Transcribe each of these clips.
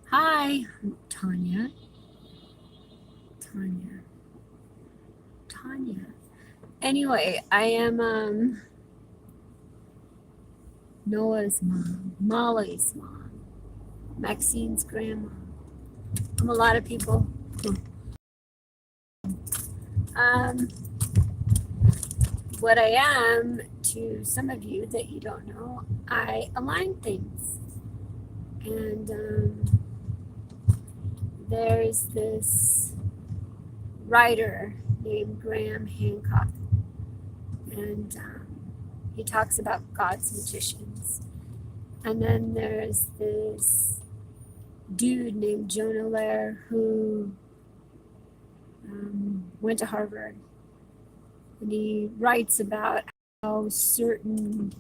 Hi, Tanya. Tanya. Tanya. Anyway, I am Noah's mom, Molly's mom, Maxine's grandma. I'm a lot of people. Um, what I am to some of you that you don't know, I align things. And there's this writer named Graham Hancock, and he talks about God's magicians. And then there's this dude named Jonah Lehrer who went to Harvard, and he writes about how certain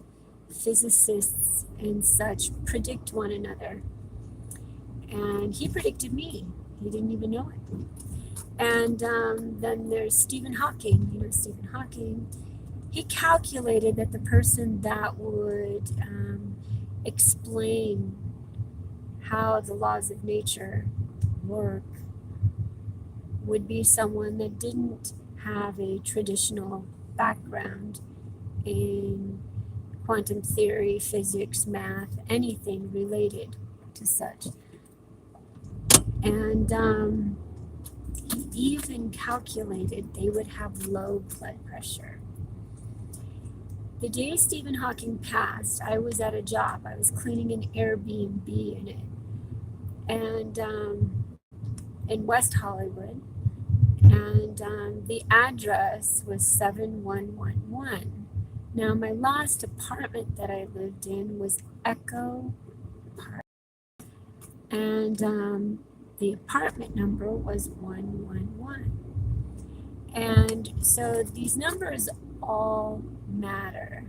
physicists and such predict one another. And he predicted me. He didn't even know it. And then there's Stephen Hawking. You know Stephen Hawking. He calculated that the person that would explain how the laws of nature work would be someone that didn't have a traditional background in quantum theory, physics, math, anything related to such. And he even calculated they would have low blood pressure. The day Stephen Hawking passed, I was at a job. I was cleaning an Airbnb unit, and in West Hollywood, and the address was 7111. Now, my last apartment that I lived in was Echo Park, and the apartment number was 111. And so these numbers all matter.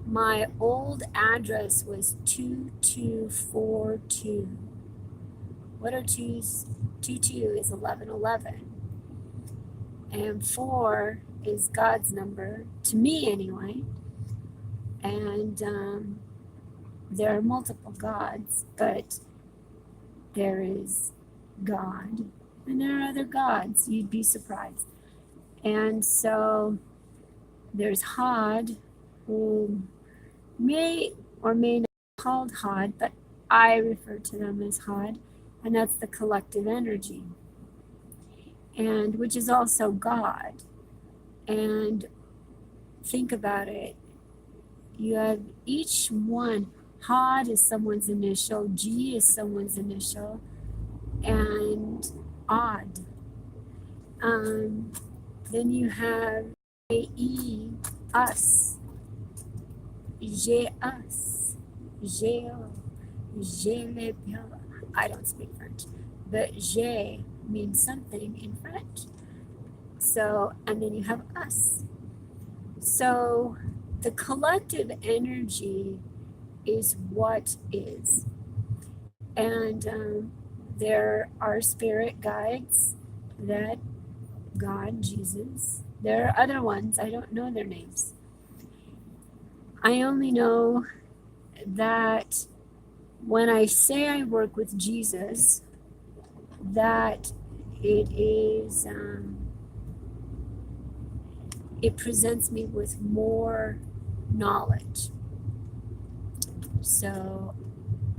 My old address was 2242. What are twos? 22 is 1111. And 4 is God's number, to me anyway. And there are multiple gods, but there is God. And there are other gods. You'd be surprised. And so there's Hod, who may or may not be called Hod, but I refer to them as Hod, and that's the collective energy, and which is also God. And think about it. You have each one. Hod is someone's initial, G is someone's initial, and Odd. Then you have E, us, J, us, J, J, le bien. I don't speak French, but J means something in French. So, and then you have us. So the collective energy is what is. And there are spirit guides that God, Jesus. There are other ones, I don't know their names. I only know that when I say I work with Jesus, that it is, it presents me with more knowledge. So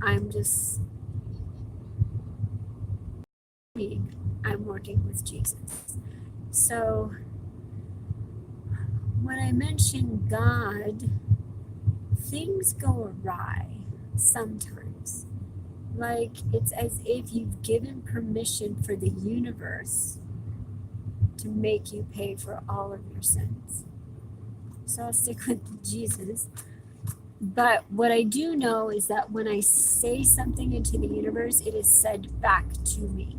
I'm working with Jesus. So when I mention God, things go awry sometimes. Like it's as if you've given permission for the universe to make you pay for all of your sins. So I'll stick with Jesus. But what I do know is that when I say something into the universe, it is said back to me.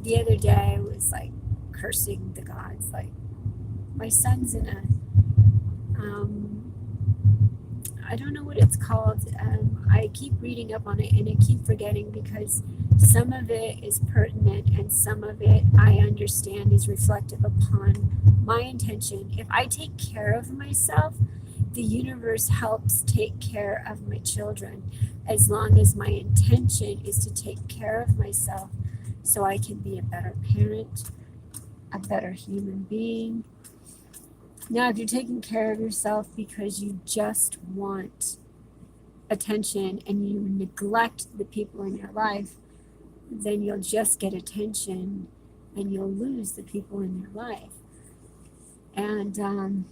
The other day I was like cursing the gods, like my son's in a I don't know what it's called. I keep reading up on it and I keep forgetting because some of it is pertinent and some of it I understand is reflective upon my intention. If I take care of myself, the universe helps take care of my children as long as my intention is to take care of myself so I can be a better parent, a better human being. Now, if you're taking care of yourself because you just want attention and you neglect the people in your life, then you'll just get attention and you'll lose the people in your life. And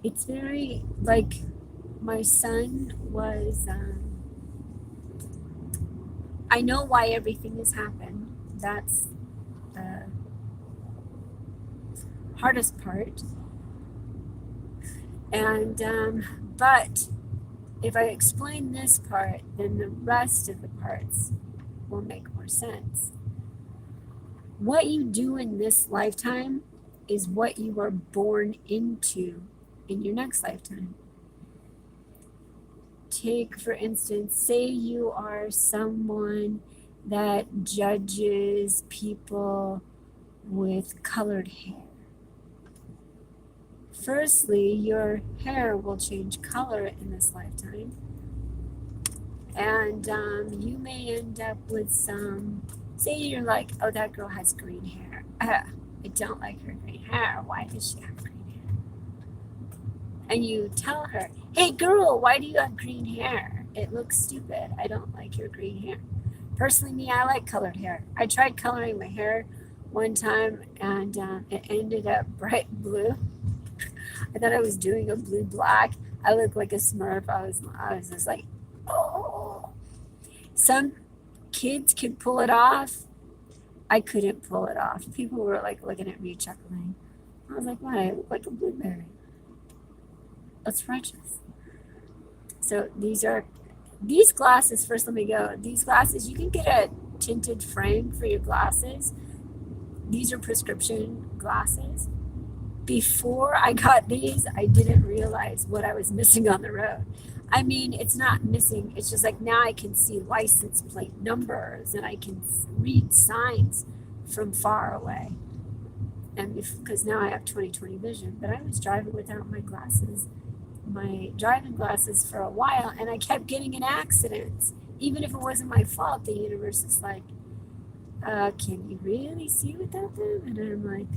it's very, like, my son was, I know why everything has happened. That's the hardest part. And, but if I explain this part, then the rest of the parts will make more sense. What you do in this lifetime is what you are born into in your next lifetime. Take, for instance, say you are someone that judges people with colored hair. Firstly, your hair will change color in this lifetime, and you may end up with some, say you're like, oh, that girl has green hair. I don't like her green hair. Why does she have green hair? And you tell her, hey girl, why do you have green hair? It looks stupid. I don't like your green hair. Personally, me, I like colored hair. I tried coloring my hair one time and it ended up bright blue. I thought I was doing a blue black. I looked like a Smurf. I was just like, oh. Some kids can pull it off. I couldn't pull it off. People were like looking at me chuckling. I was like, why? I look like a blueberry. That's righteous. So these glasses, first let me go. These glasses, you can get a tinted frame for your glasses. These are prescription glasses. Before I got these, I didn't realize what I was missing on the road. I mean, it's not missing. It's just like now I can see license plate numbers and I can read signs from far away. And because now I have 20/20 vision, but I was driving without my glasses, my driving glasses for a while, and I kept getting in accidents. Even if it wasn't my fault, the universe is like, can you really see without them? And I'm like,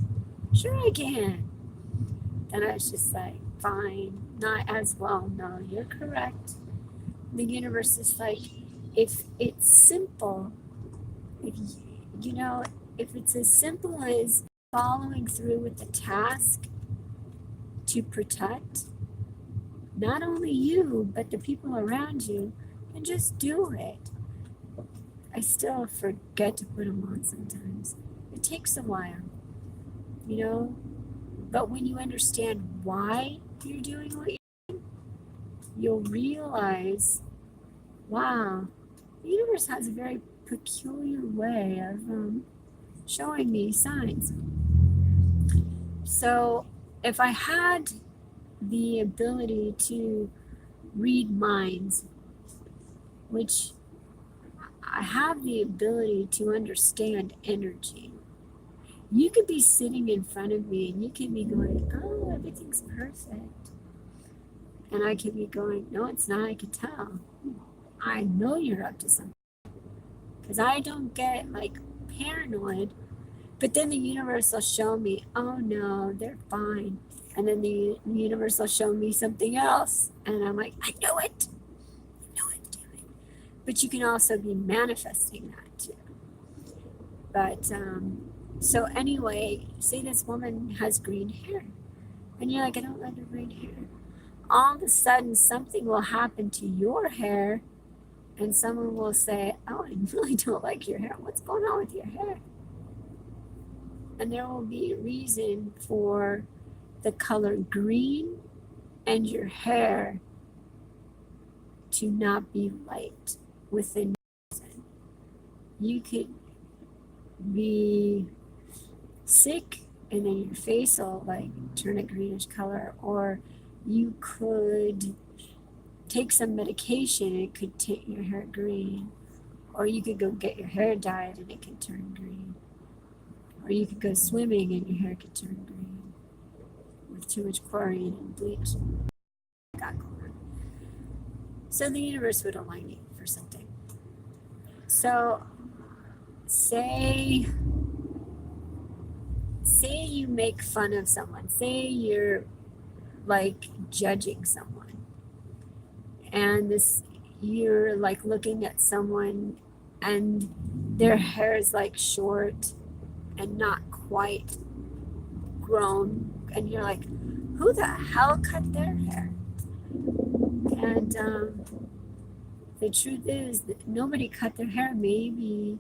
sure I can. And I was just like, fine, not as well. No, you're correct. The universe is like, if it's simple, if if it's as simple as following through with the task to protect not only you, but the people around you, and just do it. I still forget to put them on sometimes. It takes a while, but when you understand why you're doing what you're doing, you'll realize, wow, the universe has a very peculiar way of showing me signs. So if I had the ability to read minds, which I have the ability to understand energy, you could be sitting in front of me and you can be going, oh, everything's perfect. And I could be going, no, it's not. I could tell. I know you're up to something. Because I don't get like paranoid. But then the universe will show me, oh no, they're fine. And then the universe will show me something else. And I'm like, I know it. Damn it. But you can also be manifesting that too. But, so anyway, say this woman has green hair. And you're like, I don't like her green hair. All of a sudden, something will happen to your hair. And someone will say, oh, I really don't like your hair. What's going on with your hair? And there will be a reason for the color green and your hair to not be liked within reason. You could be sick and then your face will like turn a greenish color, or you could take some medication and it could tint your hair green, or you could go get your hair dyed and it could turn green. Or you could go swimming and your hair could turn green with too much chlorine and bleach. Got chlorine. So the universe would align you for something. So say you make fun of someone. Say you're like judging someone, and you're like looking at someone and their hair is like short and not quite grown, and you're like, who the hell cut their hair? And the truth is that nobody cut their hair. Maybe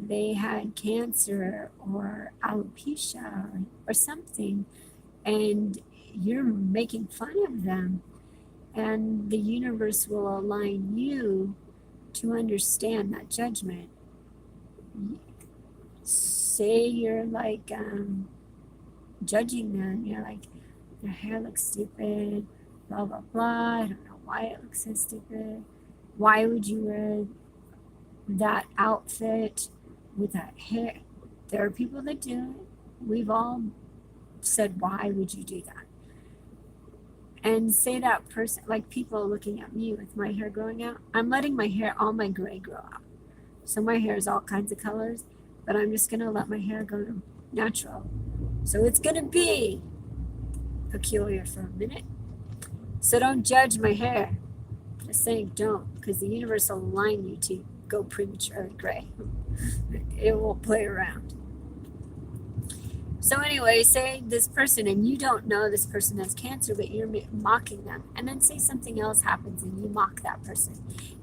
they had cancer or alopecia or something, and you're making fun of them. And the universe will align you to understand that judgment. Say you're like judging them, you're like, their hair looks stupid, blah blah blah, I don't know why it looks so stupid. Why would you wear that outfit with that hair? There are people that do it. We've all said, why would you do that? And say that person, like people looking at me with my hair growing out, I'm letting my hair, all my gray grow out. So my hair is all kinds of colors, but I'm just going to let my hair go natural. So it's going to be peculiar for a minute. So don't judge my hair. Just saying don't, because the universe will align you to go prematurely gray. It won't play around. So anyway, say this person, and you don't know this person has cancer, but you're mocking them. And then say something else happens and you mock that person.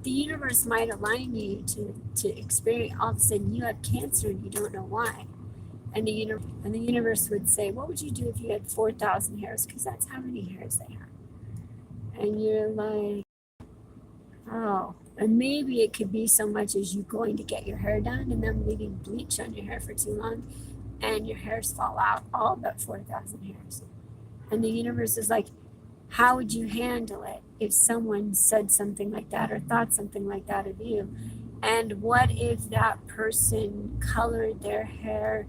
The universe might align you to experience, all of a sudden you have cancer and you don't know why. And the universe would say, what would you do if you had 4,000 hairs? Because that's how many hairs they have. And you're like, oh, and maybe it could be so much as you going to get your hair done and then leaving bleach on your hair for too long, and your hairs fall out, all but 4,000 hairs. And the universe is like, how would you handle it if someone said something like that or thought something like that of you? And what if that person colored their hair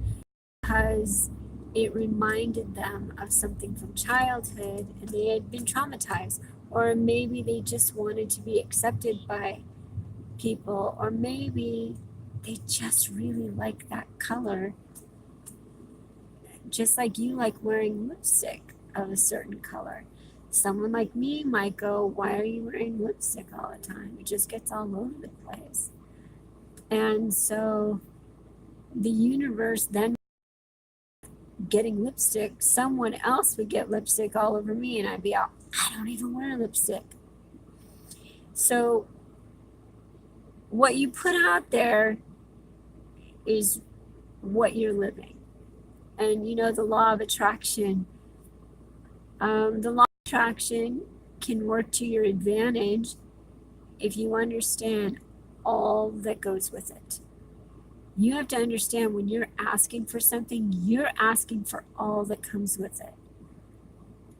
because it reminded them of something from childhood and they had been traumatized? Or maybe they just wanted to be accepted by people, or maybe they just really like that color, just like you like wearing lipstick of a certain color. Someone like me might go, why are you wearing lipstick all the time? It just gets all over the place. And so the universe then getting lipstick, someone else would get lipstick all over me and I'd be out, I don't even wear lipstick. So what you put out there is what you're living. And you know, the law of attraction, can work to your advantage if you understand all that goes with it. You have to understand when you're asking for something, you're asking for all that comes with it.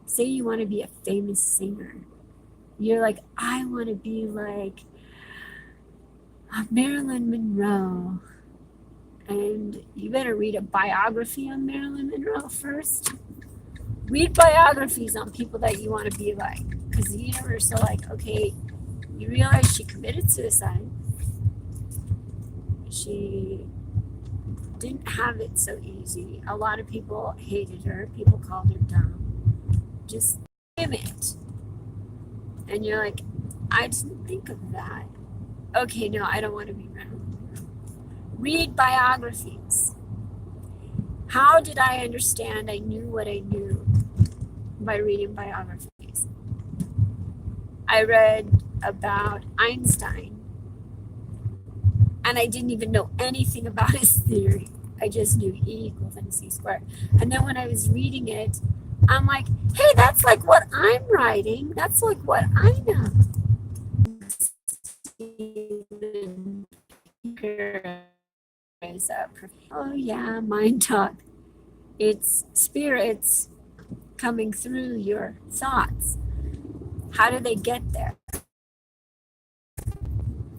Say you want to be a famous singer. You're like, I want to be like Marilyn Monroe. And you better read a biography on Marilyn Monroe first. Read biographies on people that you want to be like. Because the universe are like, okay, you realize she committed suicide. She didn't have it so easy. A lot of people hated her. People called her dumb. Just damn it. And you're like, I didn't think of that. Okay, no, I don't want to be Marilyn Monroe. Read biographies. How did I understand I knew what I knew? By reading biographies. I read about Einstein, and I didn't even know anything about his theory. I just knew E equals MC squared. And then when I was reading it, I'm like, hey, that's like what I'm writing. That's like what I know. Oh yeah, mind talk. It's spirits coming through your thoughts. How do they get there?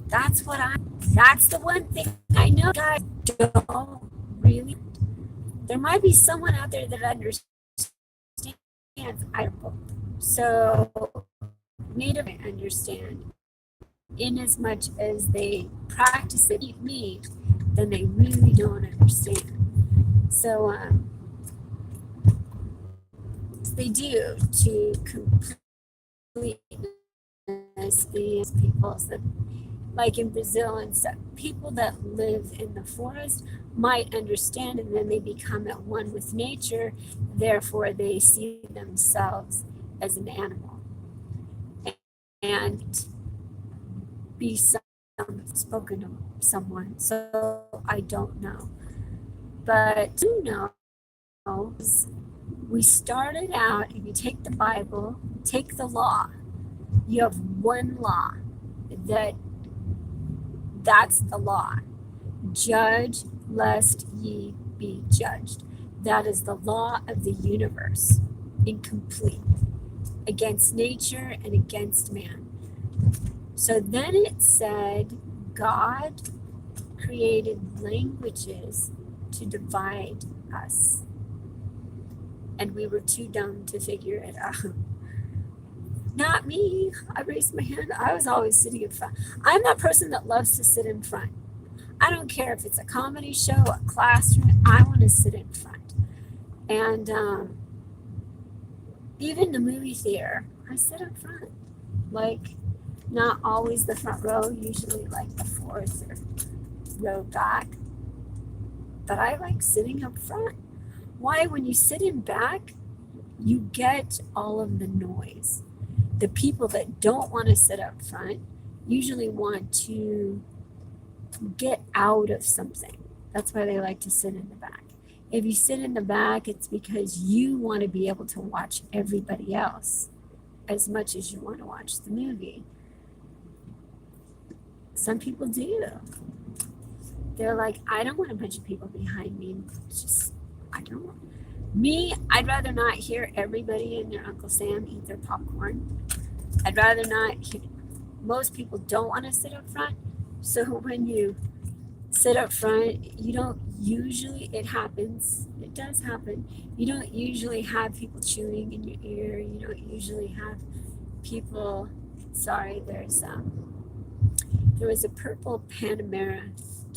That's the one thing I know, guys don't really. There might be someone out there that understands I so Native understand in as much as they practice it me, then they really don't understand. So they do to completeness these peoples that like in Brazil and stuff, people that live in the forest might understand and then they become at one with nature, therefore they see themselves as an animal and be spoken to someone. So I don't know. But do know we started out, if you take the Bible, take the law, you have one law that's the law. Judge lest ye be judged. That is the law of the universe, incomplete, against nature and against man. So then it said God created languages to divide us. And we were too dumb to figure it out. Not me. I raised my hand. I was always sitting in front. I'm that person that loves to sit in front. I don't care if it's a comedy show, a classroom, I want to sit in front. And even the movie theater, I sit up front. Like, not always the front row, usually like the fourth or row back. But I like sitting up front. Why? When you sit in back, you get all of the noise. The people that don't want to sit up front usually want to get out of something. That's why they like to sit in the back. If you sit in the back, it's because you want to be able to watch everybody else as much as you want to watch the movie. Some people do. They're like, I don't want a bunch of people behind me. It's just, I don't. Me, I'd rather not hear everybody and their Uncle Sam eat their popcorn. I'd rather not hear, most people don't want to sit up front. So when you sit up front, you don't usually, it happens, it does happen. You don't usually have people chewing in your ear. You don't usually have people, sorry, there was a purple Panamera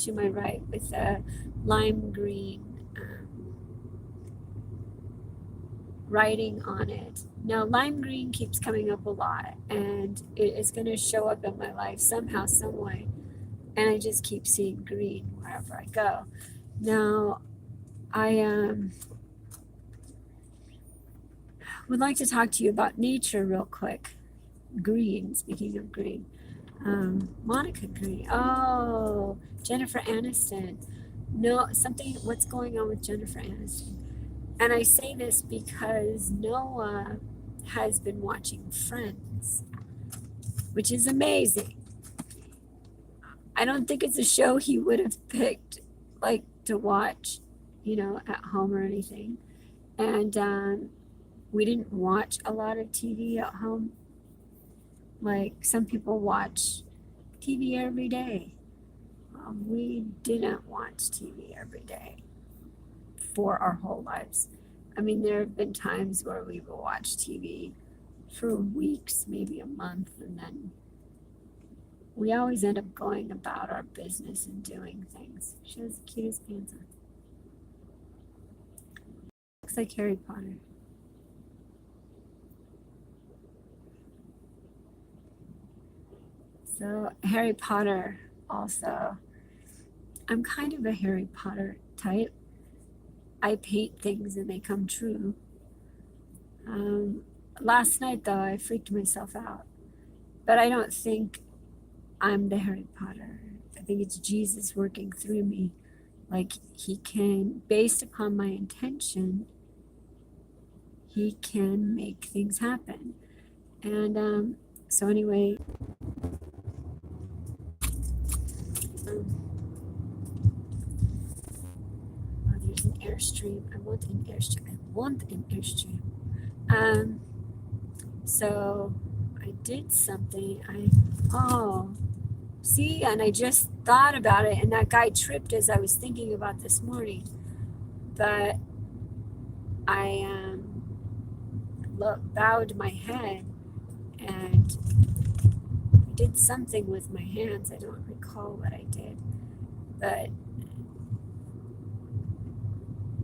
to my right with a lime green writing on it. Now, lime green keeps coming up a lot, and it is going to show up in my life somehow, some way. And I just keep seeing green wherever I go. Now, I would like to talk to you about nature real quick. Green, speaking of green. Monica Green. Oh, Jennifer Aniston. No, something, what's going on with Jennifer Aniston? And I say this because Noah has been watching Friends, which is amazing. I don't think it's a show he would have picked, like, to watch, at home or anything. And we didn't watch a lot of TV at home. Like, some people watch TV every day. We didn't watch TV every day for our whole lives. I mean, there have been times where we will watch TV for weeks, maybe a month, and then we always end up going about our business and doing things. She has the cutest pants on. Looks like Harry Potter. So Harry Potter also, I'm kind of a Harry Potter type. I paint things and they come true. Last night, though, I freaked myself out. But I don't think I'm the Harry Potter. I think it's Jesus working through me. Like, he can, based upon my intention, he can make things happen. And so anyway, there's an Airstream. I want an Airstream. So I did something. See, and I just thought about it, and that guy tripped as I was thinking about this morning. But I bowed my head, and I did something with my hands. I don't recall what I did, but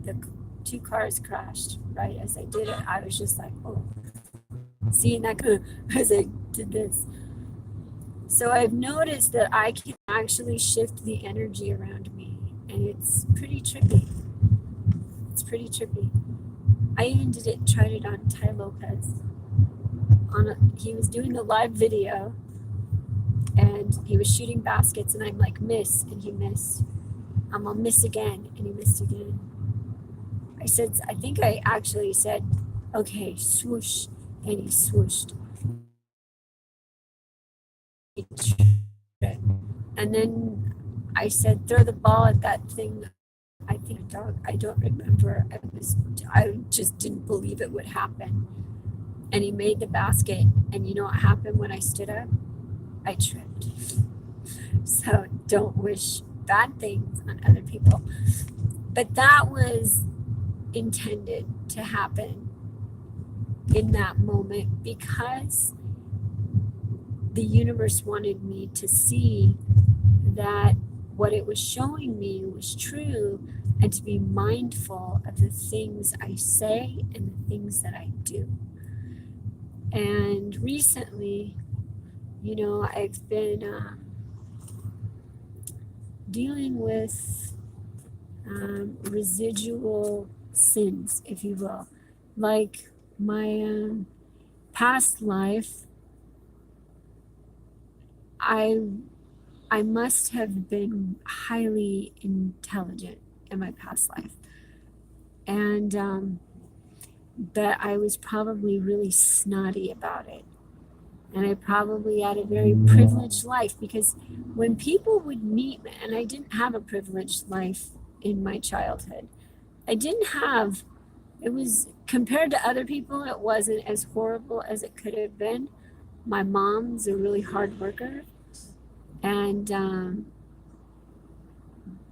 the two cars crashed right as I did it. I was just like, oh, seeing that as I did this. So I've noticed that I can actually shift the energy around me, and it's pretty trippy. It's pretty trippy. I even tried it on Tai Lopez. He was doing a live video, and he was shooting baskets, and I'm like, miss, and he missed. I'll miss again, and he missed again. I think I actually said, okay, swoosh, and he swooshed. And then I said, throw the ball at that thing. I think a dog, I don't remember. I just didn't believe it would happen. And he made the basket. And you know what happened when I stood up? I tripped. So don't wish bad things on other people. But that was intended to happen in that moment because the universe wanted me to see that what it was showing me was true, and to be mindful of the things I say and the things that I do. And recently, I've been dealing with residual sins, if you will. Like my past life, I must have been highly intelligent in my past life. And but I was probably really snotty about it. And I probably had a very privileged life, because when people would meet me, and I didn't have a privileged life in my childhood. It was, compared to other people, it wasn't as horrible as it could have been. My mom's a really hard worker, and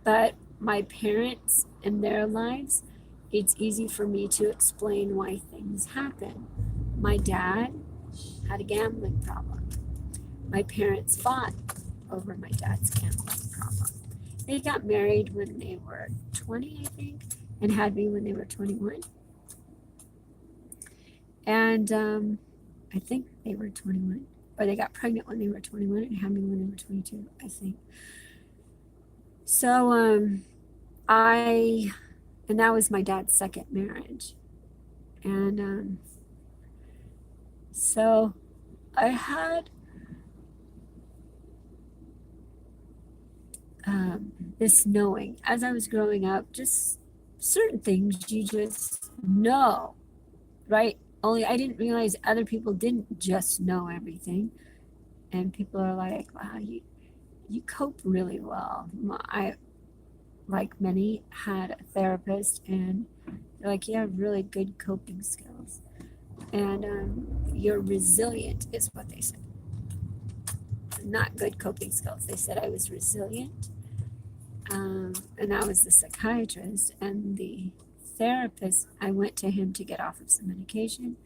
but my parents and their lives, it's easy for me to explain why things happen. My dad had a gambling problem. My parents fought over my dad's gambling problem. They got married when they were 20, I think, and had me when they were 21. And I think they were 21, or they got pregnant when they were 21 and had me when they were 22, I think. So and that was my dad's second marriage. And so I had this knowing as I was growing up, just certain things you just know, right? Only I didn't realize other people didn't just know everything. And people are like, wow, you cope really well. I, like many, had a therapist, and they're like, you have really good coping skills. And you're resilient, is what they said. Not good coping skills. They said I was resilient. And that was the psychiatrist. And the therapist, I went to him to get off of some medication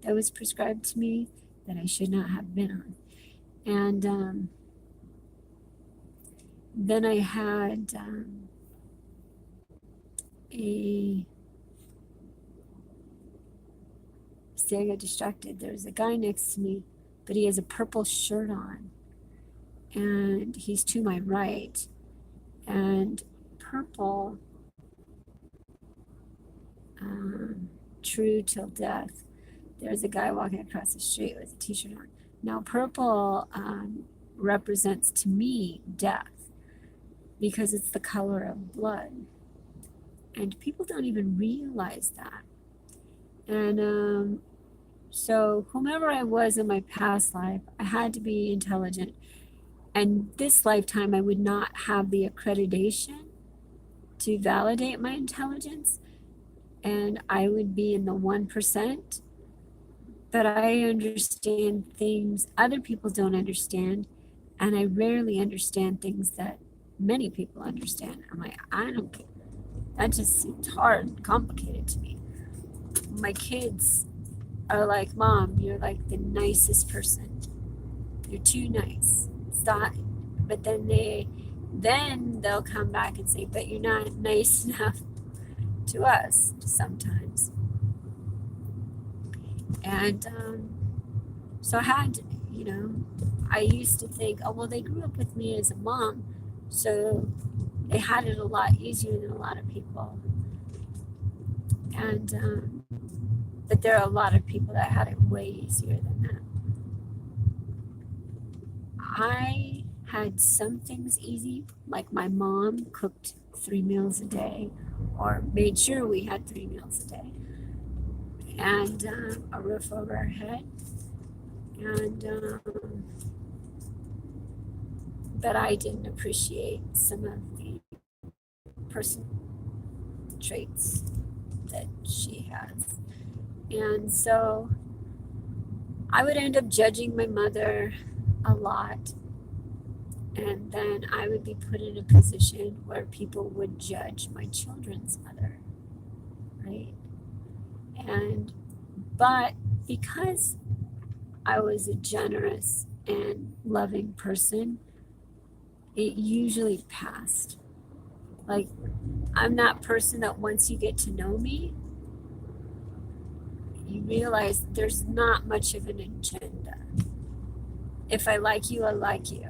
that was prescribed to me that I should not have been on. And then I had I got distracted. There's a guy next to me, but he has a purple shirt on, and he's to my right. And purple, true till death. There's a guy walking across the street with a t-shirt on. Now, purple represents to me death, because it's the color of blood. And people don't even realize that. And so whomever I was in my past life, I had to be intelligent. And this lifetime, I would not have the accreditation to validate my intelligence. And I would be in the 1%. But I understand things other people don't understand. And I rarely understand things that many people understand. I'm like, I don't care. That just seems hard and complicated to me. My kids are like, Mom, you're like the nicest person. You're too nice. Stop. But then they'll come back and say, but you're not nice enough to us sometimes. And so I had, I used to think, oh, well, they grew up with me as a mom, so they had it a lot easier than a lot of people. And but there are a lot of people that had it way easier than that. I had some things easy, like my mom cooked 3 meals a day, or made sure we had 3 meals a day, and a roof over our head. And but I didn't appreciate some of the personal traits that she has. And so I would end up judging my mother a lot. And then I would be put in a position where people would judge my children's mother, right? But because I was a generous and loving person, it usually passed. Like, I'm that person that once you get to know me, you realize there's not much of an agenda. If I like you, I like you.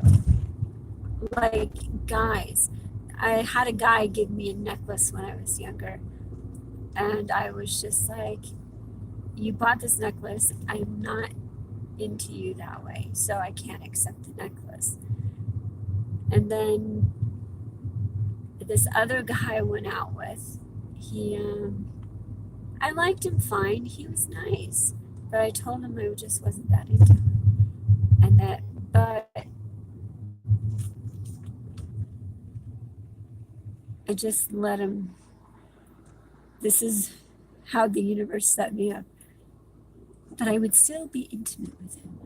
Like guys, I had a guy give me a necklace when I was younger, and I was just like, you bought this necklace, I'm not into you that way, so I can't accept the necklace. And then this other guy I went out with, I liked him fine, he was nice, but I told him I just wasn't that into him. But I just let him, this is how the universe set me up, that I would still be intimate with him.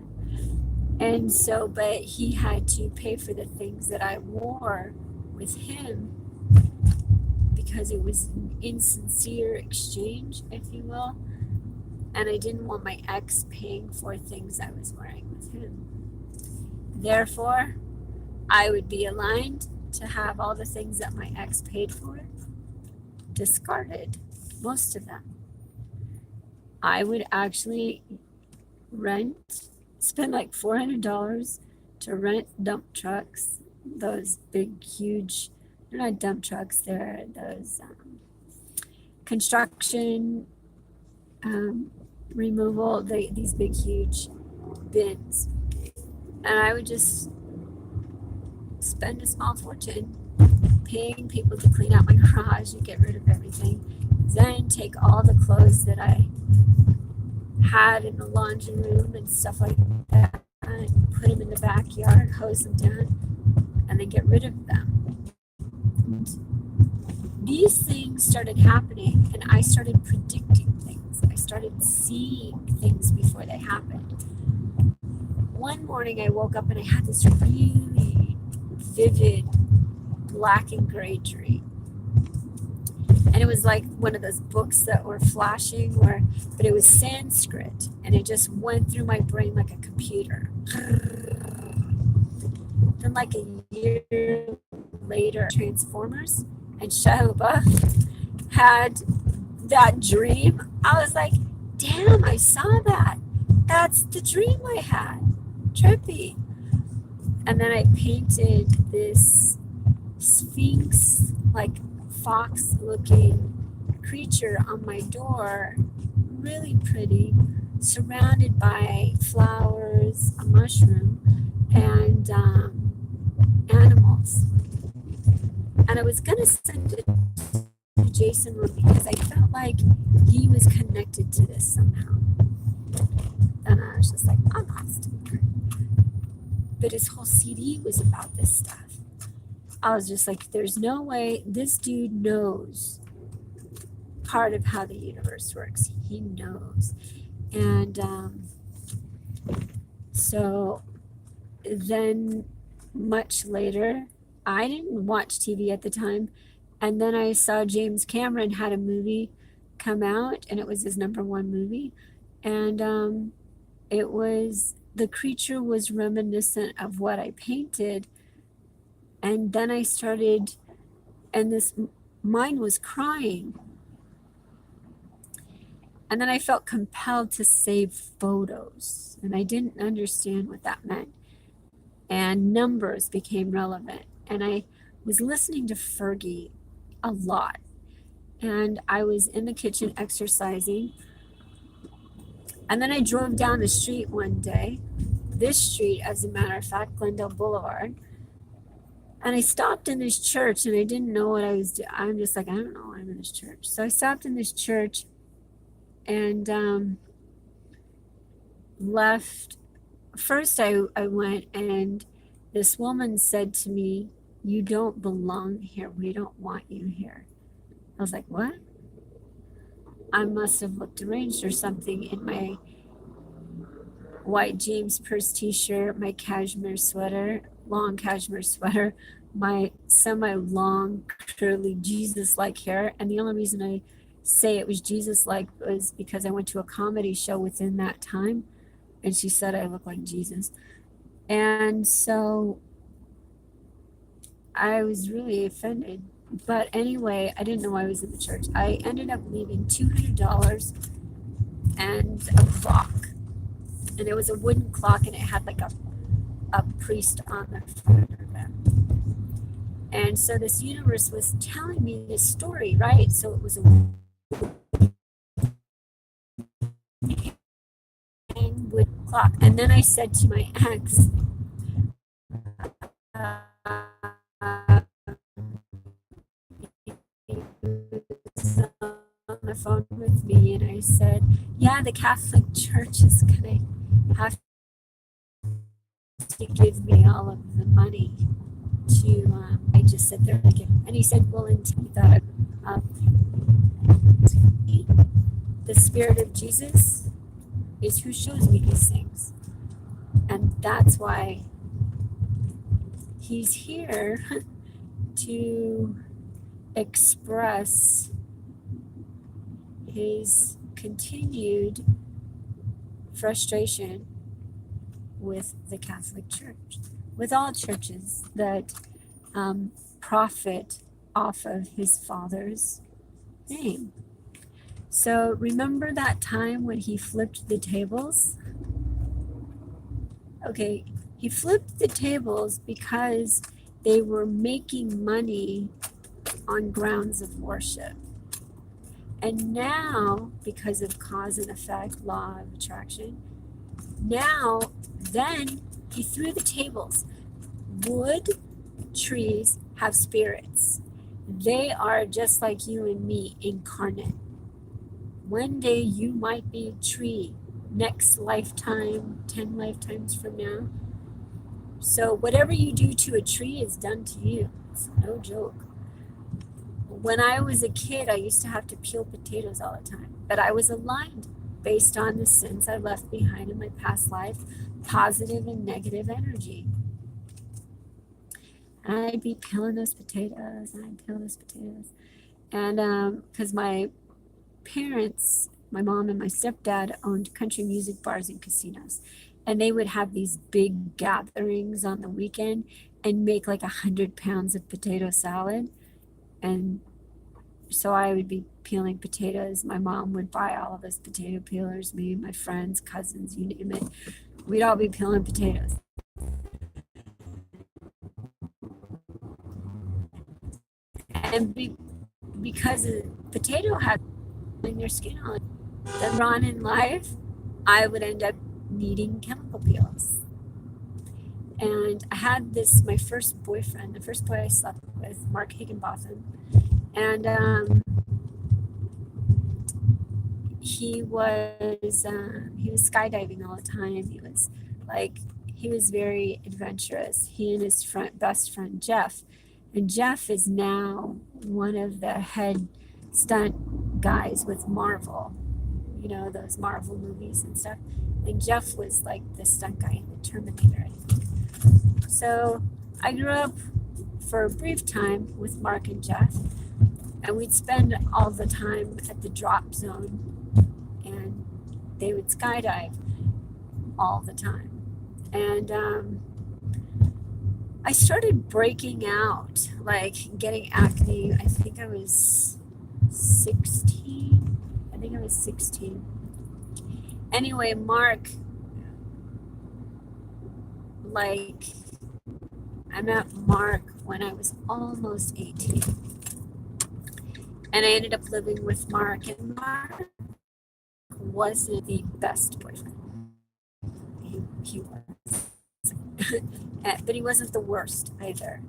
And so, but he had to pay for the things that I wore with him because it was an insincere exchange, if you will. And I didn't want my ex paying for things I was wearing with him. Therefore, I would be aligned to have all the things that my ex paid for discarded, most of them. I would actually spend like $400 to rent dump trucks, those big, huge, they're not dump trucks, they're those construction removal, these big, huge bins. And I would just spend a small fortune paying people to clean out my garage and get rid of everything. Then take all the clothes that I had in the laundry room and stuff like that and put them in the backyard, hose them down, and then get rid of them. These things started happening, and I started predicting things. I started seeing things before they happened. One morning I woke up and I had this really vivid black and gray dream. And it was like one of those books that were flashing, but it was Sanskrit, and it just went through my brain like a computer. Then like a year later, Transformers and Shia LaBeouf had that dream. I was like, damn, I saw that. That's the dream I had. Trippy. And then I painted this sphinx, like fox looking creature on my door, really pretty, surrounded by flowers, a mushroom, and animals. And I was gonna send it to Jason because I felt like he was connected to this somehow. And I was just like, I'm not stupid. But his whole CD was about this stuff. I was just like, there's no way this dude knows part of how the universe works. He knows. And so then much later, I didn't watch TV at the time. And then I saw James Cameron had a movie come out, and it was his #1 movie. And the creature was reminiscent of what I painted. And then I started, and mine was crying. And then I felt compelled to save photos, and I didn't understand what that meant. And numbers became relevant. And I was listening to Fergie a lot. And I was in the kitchen exercising. And then I drove down the street one day, this street, as a matter of fact, Glendale Boulevard. And I stopped in this church, and I didn't know what I was doing. I'm just like, I don't know, I'm in this church. So I stopped in this church and left. First, I went, and this woman said to me, "You don't belong here. We don't want you here." I was like, what? I must have looked deranged or something in my white James Purse t-shirt, my cashmere sweater, long cashmere sweater, my semi-long curly Jesus-like hair. And the only reason I say it was Jesus-like was because I went to a comedy show within that time, and she said I look like Jesus. And so I was really offended. But anyway, I didn't know I was in the church. I ended up leaving $200 and a clock. And it was a wooden clock, and it had like a priest on the front of it. And so this universe was telling me this story, right? So it was a wooden clock. And then I said to my ex, on the phone with me, and I said, yeah, the Catholic Church is gonna have to give me all of the money to I just sit there like, and he said, well, until that the Spirit of Jesus is who shows me these things, and that's why he's here to express his continued frustration with the Catholic Church, with all churches that profit off of his Father's name. So remember that time when he flipped the tables? Okay, he flipped the tables because they were making money on grounds of worship. And now, because of cause and effect, law of attraction, then he threw the tables. Wood trees have spirits. They are just like you and me, incarnate. One day you might be a tree, next lifetime, 10 lifetimes from now. So whatever you do to a tree is done to you. It's no joke. When I was a kid, I used to have to peel potatoes all the time, but I was aligned based on the sins I left behind in my past life, positive and negative energy. And I'd be peeling those potatoes, and I'd peel those potatoes. And because my parents, my mom and my stepdad, owned country music bars and casinos, and they would have these big gatherings on the weekend and make like 100 pounds of potato salad. And so I would be peeling potatoes. My mom would buy all of us potato peelers, me and my friends, cousins, you name it. We'd all be peeling potatoes. And because the potato had in your skin on, then on in life, I would end up needing chemical peels. And I had my first boyfriend, the first boy I slept with, Mark Higginbotham. And he was skydiving all the time. He was very adventurous. He and his best friend Jeff, and Jeff is now one of the head stunt guys with Marvel, you know, those Marvel movies and stuff. And Jeff was like the stunt guy in the Terminator, I think. So I grew up for a brief time with Mark and Jeff, and we'd spend all the time at the drop zone. And they would skydive all the time. And I started breaking out, like getting acne. I think I was 16. I think I was 16. Anyway, Mark, like, I met Mark when I was almost 18. And I ended up living with Mark, and Mark wasn't the best boyfriend. He was. But he wasn't the worst either.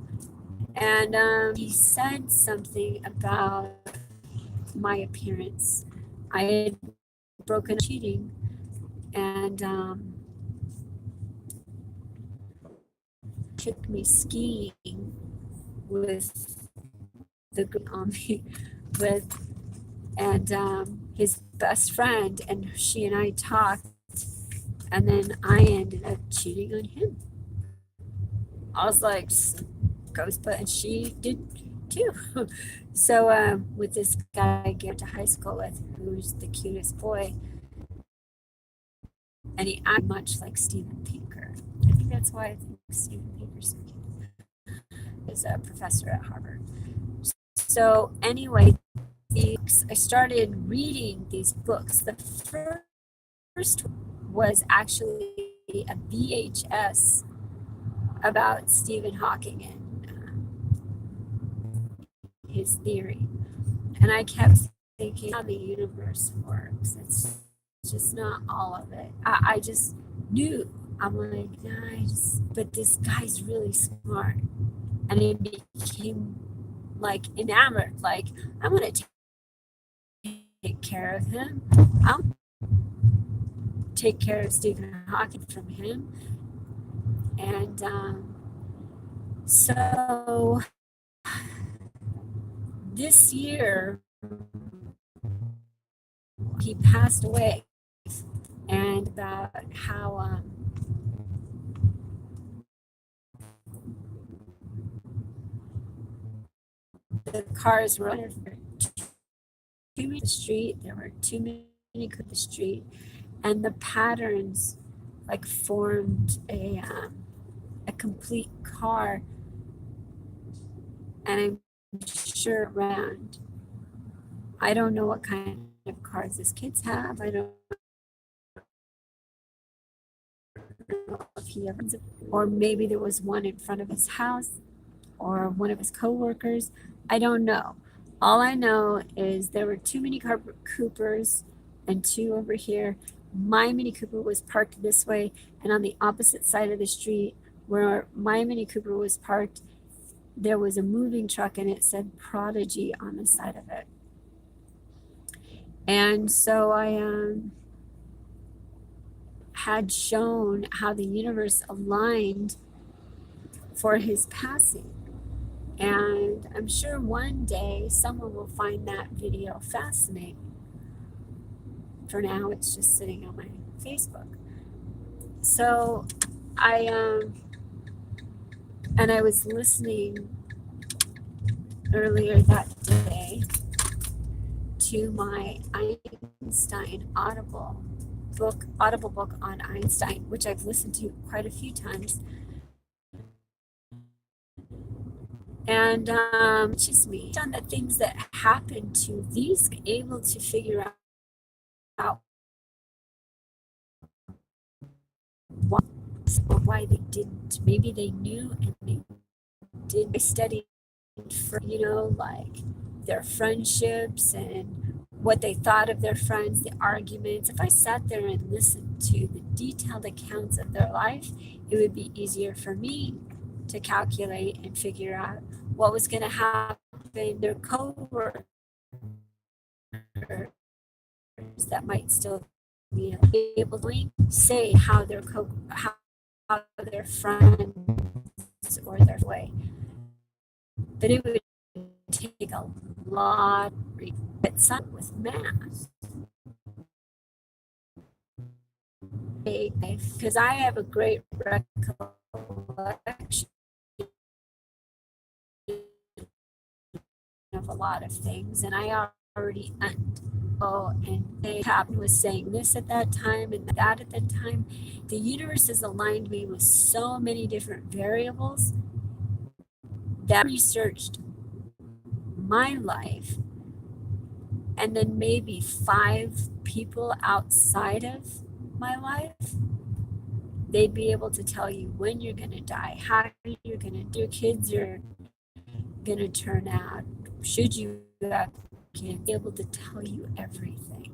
And he said something about my appearance. I had broken cheating, and took me skiing with the with and his best friend, and she and I talked, and then I ended up cheating on him. I was like, ghost, but and she did too. So with this guy I went to high school with, who's the cutest boy, and he acted much like Steven Pinker. I think that's why I think Steven Pinker's so cute. Is a professor at Harvard. So anyway, I started reading these books. The first was actually a VHS about Stephen Hawking and his theory. And I kept thinking how the universe works. It's just not all of it. I just knew. I'm like, but this guy's really smart. And I became like enamored. Like, I want to take care of him. I'll take care of Stephen Hawking from him. And so this year, he passed away, and about how the cars were too many the street. There were too many on the street, and the patterns like formed a complete car. And I'm sure around. I don't know what kind of cars his kids have. I don't know if he ever, or maybe there was one in front of his house or one of his coworkers. I don't know. All I know is there were too many Coopers and two over here. My Mini Cooper was parked this way, and on the opposite side of the street where my Mini Cooper was parked, there was a moving truck, and it said Prodigy on the side of it. And so I had shown how the universe aligned for his passing. And I'm sure one day someone will find that video fascinating. For now, it's just sitting on my Facebook. So I was listening earlier that day to my Einstein audible book on Einstein, which I've listened to quite a few times. And just me on the things that happened to these, able to figure out why they didn't. Maybe they knew and they did. I studied for, like their friendships and what they thought of their friends, the arguments. If I sat there and listened to the detailed accounts of their life, it would be easier for me to calculate and figure out what was going to happen. Their coworkers that might still be able to say how their friends or their way, but it would take a lot of some with math, because I have a great recollection of a lot of things, and I already and the captain was saying this at that time and that at that time. The universe has aligned me with so many different variables that I researched my life, and then maybe 5 people outside of my life, they'd be able to tell you when you're going to die, how you're going to do, your kids are going to turn out, should you have kids, be able to tell you everything,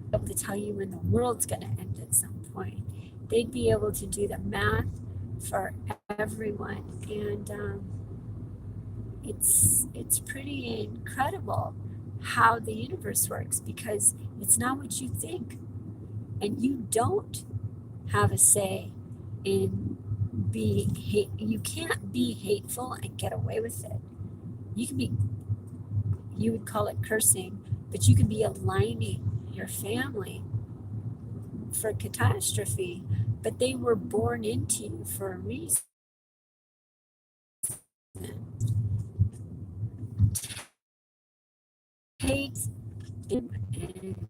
be able to tell you when the world's going to end at some point. They'd be able to do the math for everyone, and it's pretty incredible how the universe works, because it's not what you think, and you don't have a say in being hate. You can't be hateful and get away with it. You can be, you would call it cursing, but you can be aligning your family for catastrophe, but they were born into you for a reason. Hate and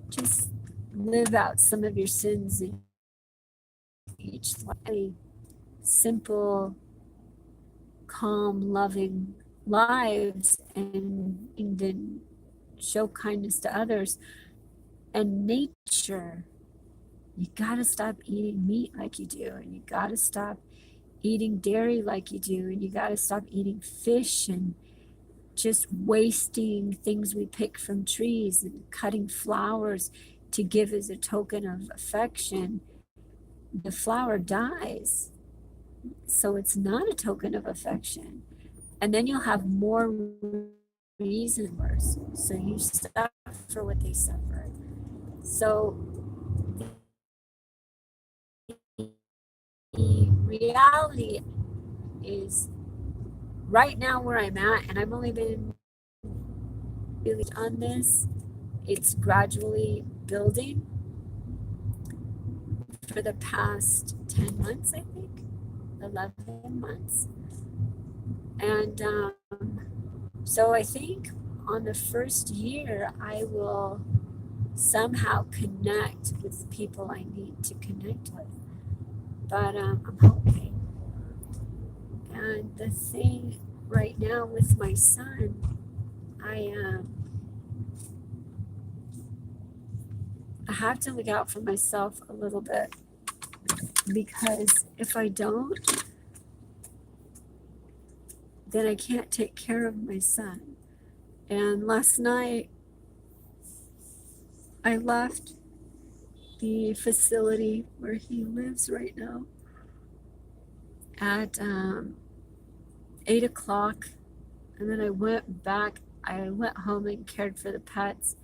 just live out some of your sins in each life. Simple, calm, loving lives, and then show kindness to others. And nature, you gotta stop eating meat like you do, and you gotta stop eating dairy like you do, and you gotta stop eating fish and just wasting things we pick from trees and cutting flowers to give as a token of affection. The flower dies, so it's not a token of affection. And then you'll have more reason worse. So you suffer what they suffer. So the reality is right now where I'm at, and I've only been really on this, it's gradually building for the past 10 months, I think, 11 months. And so I think on the first year, I will somehow connect with people I need to connect with. But I'm hoping. And the thing right now with my son, I have to look out for myself a little bit, because if I don't, then I can't take care of my son. And last night, I left the facility where he lives right now at 8 o'clock, and then I went back. I went home and cared for the pets,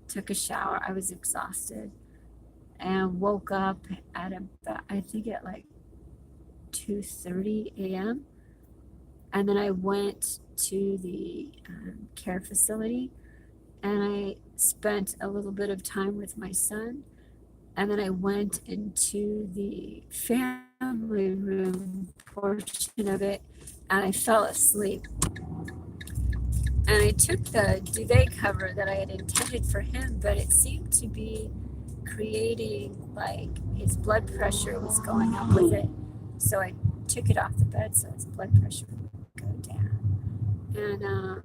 took a shower. I was exhausted, and woke up at about, I think at like 2:30 a.m. And then I went to the care facility, and I spent a little bit of time with my son. And then I went into the family room portion of it, and I fell asleep. And I took the duvet cover that I had intended for him, but it seemed to be creating, like, his blood pressure was going up with it. So I took it off the bed so his blood pressure would go down. And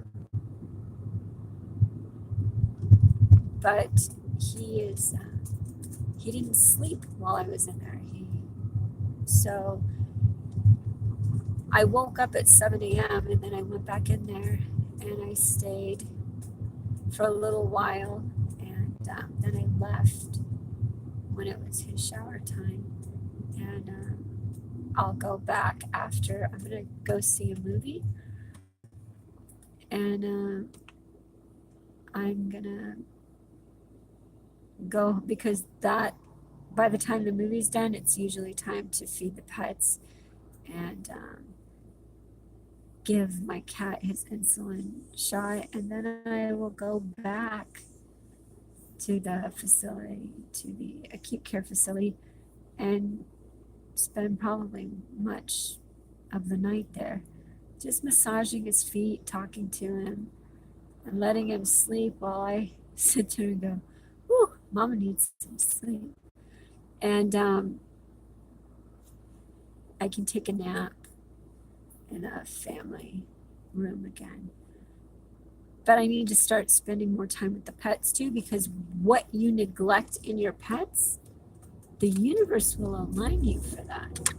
but he didn't sleep while I was in there. So I woke up at 7 a.m. and then I went back in there and I stayed for a little while, and then I left when it was his shower time. And I'll go back after. I'm gonna go see a movie, and I'm gonna go, because that, by the time the movie's done, it's usually time to feed the pets and give my cat his insulin shot, and then I will go back to the facility, to the acute care facility, and spend probably much of the night there, just massaging his feet, talking to him, and letting him sleep while I sit there and go, whew, mama needs some sleep. And I can take a nap in a family room again. But I need to start spending more time with the pets too, because what you neglect in your pets, the universe will align you for that.